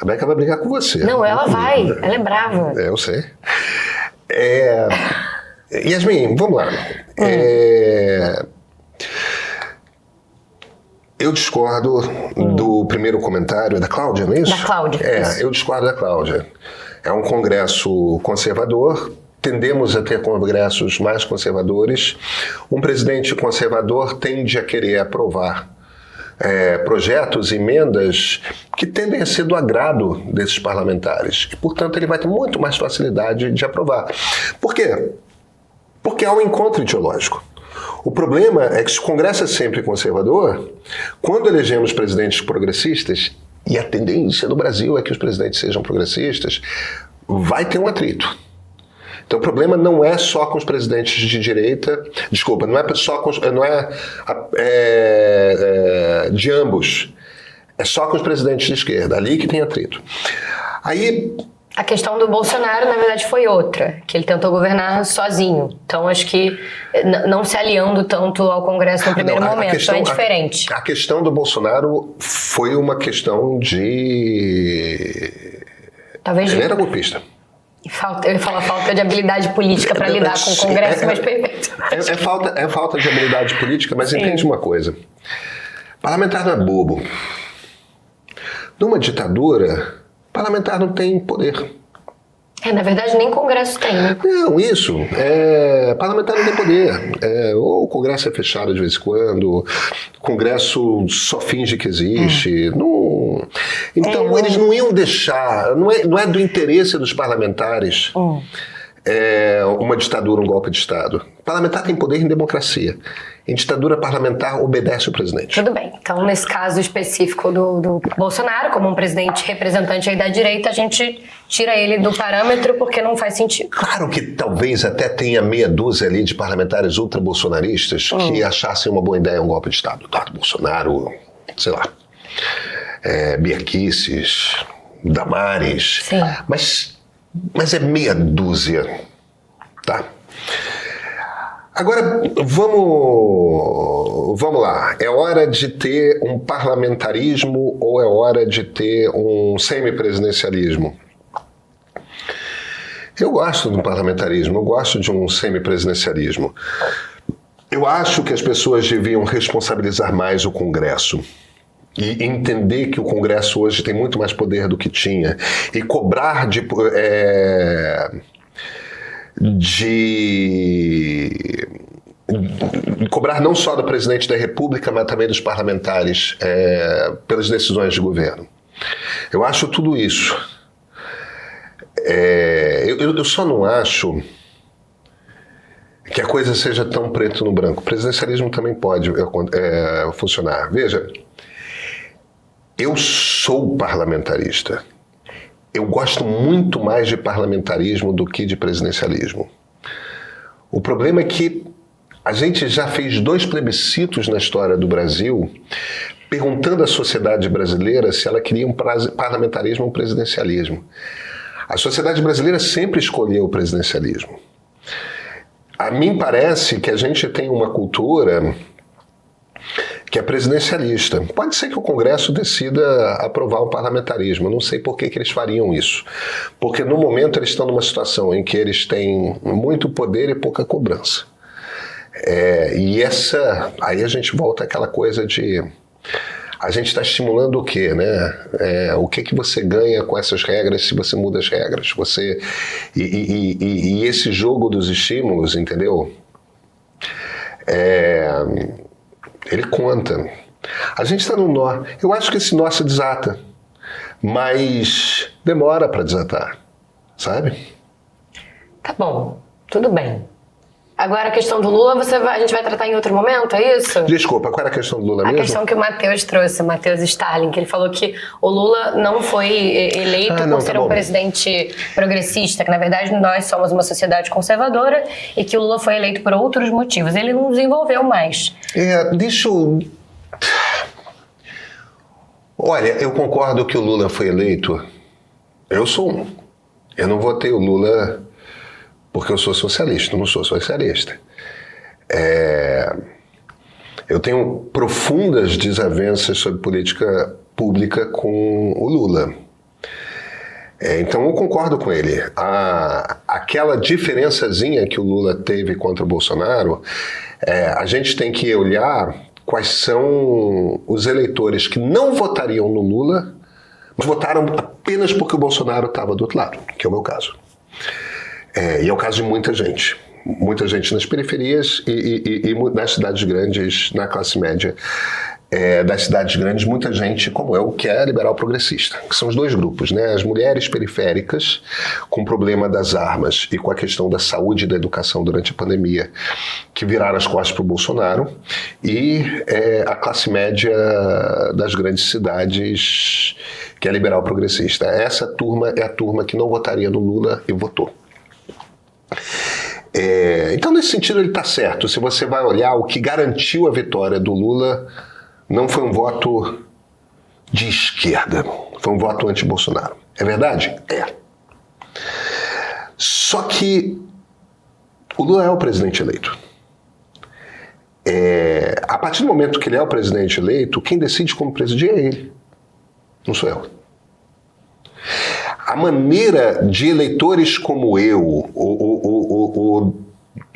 A Beca vai brigar com você. Não, ela vai. Ela é brava. Eu sei. Yasmin, vamos lá. Eu discordo do primeiro comentário da Cláudia, não é isso? Da Cláudia. Isso. Eu discordo da Cláudia. É um congresso conservador, tendemos a ter congressos mais conservadores. Um presidente conservador tende a querer aprovar projetos, emendas que tendem a ser do agrado desses parlamentares. E, portanto, ele vai ter muito mais facilidade de aprovar. Por quê? Porque há um encontro ideológico. O problema é que se o Congresso é sempre conservador, quando elegemos presidentes progressistas, e a tendência no Brasil é que os presidentes sejam progressistas, vai ter um atrito. Então o problema não é só com os presidentes de direita, desculpa, não é só com de ambos, é só com os presidentes de esquerda, ali que tem atrito. Aí... A questão do Bolsonaro, na verdade, foi outra, que ele tentou governar sozinho. Então, acho que não se aliando tanto ao Congresso no primeiro momento, então é diferente. A questão do Bolsonaro foi uma questão de... Talvez ele era golpista. Eu ia falar falta de habilidade política para lidar com o Congresso, mas perfeito. É falta de habilidade política, mas entende uma coisa. Parlamentar não é bobo. Numa ditadura... parlamentar não tem poder. Na verdade, nem Congresso tem, né? Não, isso. Parlamentar não tem poder. Ou o Congresso é fechado de vez em quando, o Congresso só finge que existe. Não... Então, eles não iam deixar... Não é do interesse dos parlamentares uma ditadura, um golpe de Estado. O parlamentar tem poder em democracia. Em ditadura parlamentar, obedece o presidente. Tudo bem. Então, nesse caso específico do Bolsonaro, como um presidente representante aí da direita, a gente tira ele do parâmetro porque não faz sentido. Claro que talvez até tenha meia dúzia ali de parlamentares ultra-bolsonaristas que achassem uma boa ideia um golpe de Estado. Eduardo Bolsonaro, sei lá, Bia Kicis, Damares. Sim. Mas é meia dúzia, tá? Agora, vamos lá. É hora de ter um parlamentarismo ou é hora de ter um semipresidencialismo? Eu gosto do parlamentarismo, eu gosto de um semipresidencialismo. Eu acho que as pessoas deviam responsabilizar mais o Congresso e entender que o Congresso hoje tem muito mais poder do que tinha e cobrar cobrar não só do presidente da República, mas também dos parlamentares pelas decisões de governo. Eu acho tudo isso. Eu só não acho que a coisa seja tão preto no branco. O presidencialismo também pode funcionar. Veja, eu sou parlamentarista. Eu gosto muito mais de parlamentarismo do que de presidencialismo. O problema é que a gente já fez 2 plebiscitos na história do Brasil perguntando à sociedade brasileira se ela queria um parlamentarismo ou um presidencialismo. A sociedade brasileira sempre escolheu o presidencialismo. A mim parece que a gente tem uma cultura que é presidencialista. Pode ser que o Congresso decida aprovar o parlamentarismo. Eu não sei por que eles fariam isso. Porque no momento eles estão numa situação em que eles têm muito poder e pouca cobrança. Aí a gente volta àquela coisa de... A gente está estimulando o quê, né? O que você ganha com essas regras se você muda as regras? E esse jogo dos estímulos, entendeu? Ele conta. A gente está num nó. Eu acho que esse nó se desata, mas demora para desatar, sabe? Tá bom, tudo bem. Agora a questão do Lula a gente vai tratar em outro momento, é isso? Desculpa, qual era a questão do Lula mesmo? A questão que o Matheus trouxe, o Matheus Stalin, que ele falou que o Lula não foi eleito por ser um presidente progressista, que na verdade nós somos uma sociedade conservadora e que o Lula foi eleito por outros motivos. Ele não desenvolveu mais. Olha, eu concordo que o Lula foi eleito. Eu sou um. Eu não votei o Lula porque eu sou socialista, eu não sou socialista. Eu tenho profundas desavenças sobre política pública com o Lula. Então eu concordo com ele. Aquela diferençazinha que o Lula teve contra o Bolsonaro, a gente tem que olhar quais são os eleitores que não votariam no Lula, mas votaram apenas porque o Bolsonaro estava do outro lado, que é o meu caso. E é o caso de muita gente. Muita gente nas periferias e nas cidades grandes, na classe média das cidades grandes, muita gente como eu, que é liberal progressista. Que são os dois grupos, né? As mulheres periféricas, com o problema das armas e com a questão da saúde e da educação durante a pandemia, que viraram as costas para o Bolsonaro, e a classe média das grandes cidades, que é liberal progressista. Essa turma é a turma que não votaria no Lula e votou. Então, nesse sentido, ele está certo. Se você vai olhar, o que garantiu a vitória do Lula não foi um voto de esquerda, foi um voto anti-Bolsonaro. É verdade? Só que o Lula é o presidente eleito. A partir do momento que ele é o presidente eleito, quem decide como presidir é ele, não sou eu. A maneira de eleitores como eu,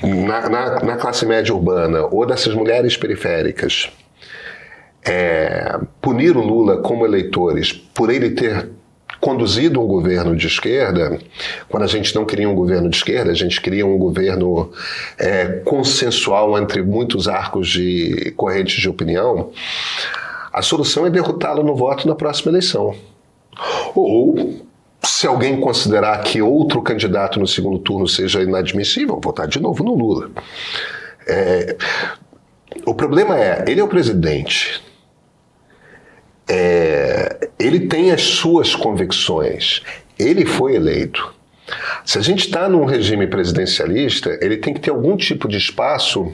na classe média urbana, ou dessas mulheres periféricas, punir o Lula como eleitores por ele ter conduzido um governo de esquerda, quando a gente não queria um governo de esquerda, a gente queria um governo consensual entre muitos arcos de correntes de opinião, a solução é derrotá-lo no voto na próxima eleição. Ou, se alguém considerar que outro candidato no segundo turno seja inadmissível, votar de novo no Lula. O problema ele é o presidente. Ele tem as suas convicções. Ele foi eleito. Se a gente está num regime presidencialista, ele tem que ter algum tipo de espaço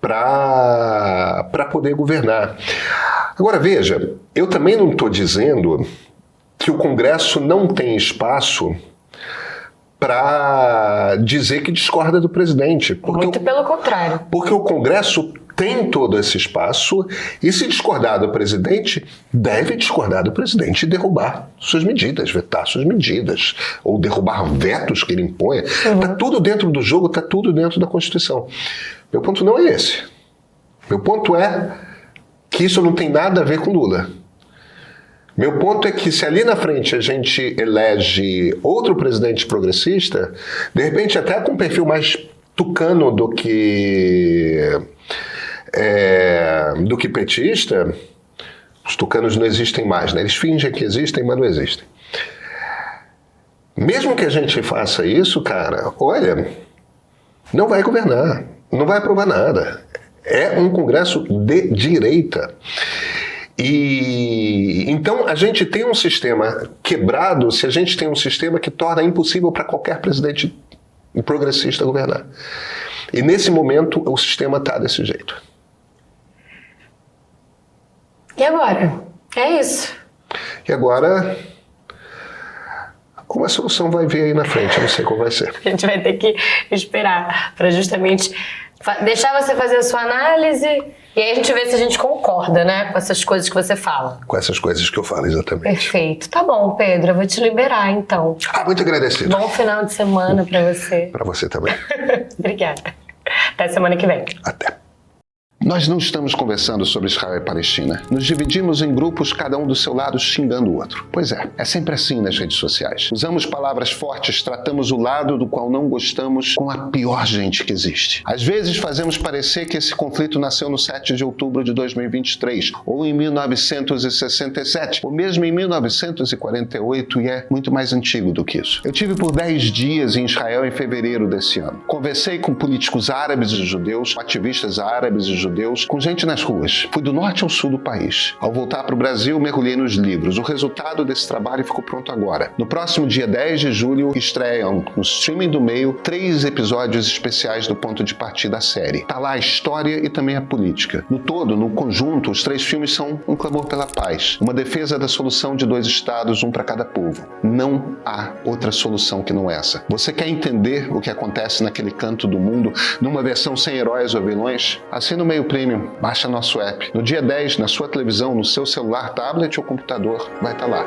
para poder governar. Agora, veja, eu também não estou dizendo que o Congresso não tem espaço para dizer que discorda do presidente. Muito pelo contrário. Porque o Congresso tem todo esse espaço e, se discordar do presidente, deve discordar do presidente e derrubar suas medidas, vetar suas medidas, ou derrubar vetos que ele impõe. Está tudo dentro do jogo, está tudo dentro da Constituição. Meu ponto não é esse. Meu ponto é que isso não tem nada a ver com Lula. Meu ponto é que, se ali na frente a gente elege outro presidente progressista, de repente até com um perfil mais tucano do que petista, os tucanos não existem mais, né? Eles fingem que existem, mas não existem. Mesmo que a gente faça isso, cara, olha, não vai governar, não vai aprovar nada. É um Congresso de direita. E então a gente tem um sistema quebrado se a gente tem um sistema que torna impossível para qualquer presidente progressista governar. E nesse momento o sistema está desse jeito. E agora? É isso. E agora Alguma solução vai vir aí na frente, eu não sei qual vai ser. A gente vai ter que esperar para justamente deixar você fazer a sua análise e aí a gente vê se a gente concorda, né? Com essas coisas que você fala. Com essas coisas que eu falo, exatamente. Perfeito. Tá bom, Pedro, eu vou te liberar então. Muito agradecido. Bom final de semana para você. Para você também. Obrigada. Até semana que vem. Até. Nós não estamos conversando sobre Israel e Palestina. Nos dividimos em grupos, cada um do seu lado xingando o outro. Pois é sempre assim nas redes sociais. Usamos palavras fortes, tratamos o lado do qual não gostamos com a pior gente que existe. Às vezes fazemos parecer que esse conflito nasceu no 7 de outubro de 2023, ou em 1967, ou mesmo em 1948, e é muito mais antigo do que isso. Eu tive por 10 dias em Israel em fevereiro desse ano. Conversei com políticos árabes e judeus, com ativistas árabes e judeus, com gente nas ruas. Fui do norte ao sul do país. Ao voltar para o Brasil, mergulhei nos livros. O resultado desse trabalho ficou pronto agora. No próximo dia 10 de julho, estreiam no streaming do Meio 3 episódios especiais do Ponto de Partida da série. Tá lá a história e também a política. No todo, no conjunto, os 3 filmes são um clamor pela paz, uma defesa da solução de 2 estados, um para cada povo. Não há outra solução que não essa. Você quer entender o que acontece naquele canto do mundo, numa versão sem heróis ou vilões? Assina o Meio Premium, baixa nosso app. No dia 10, na sua televisão, no seu celular, tablet ou computador, vai estar lá.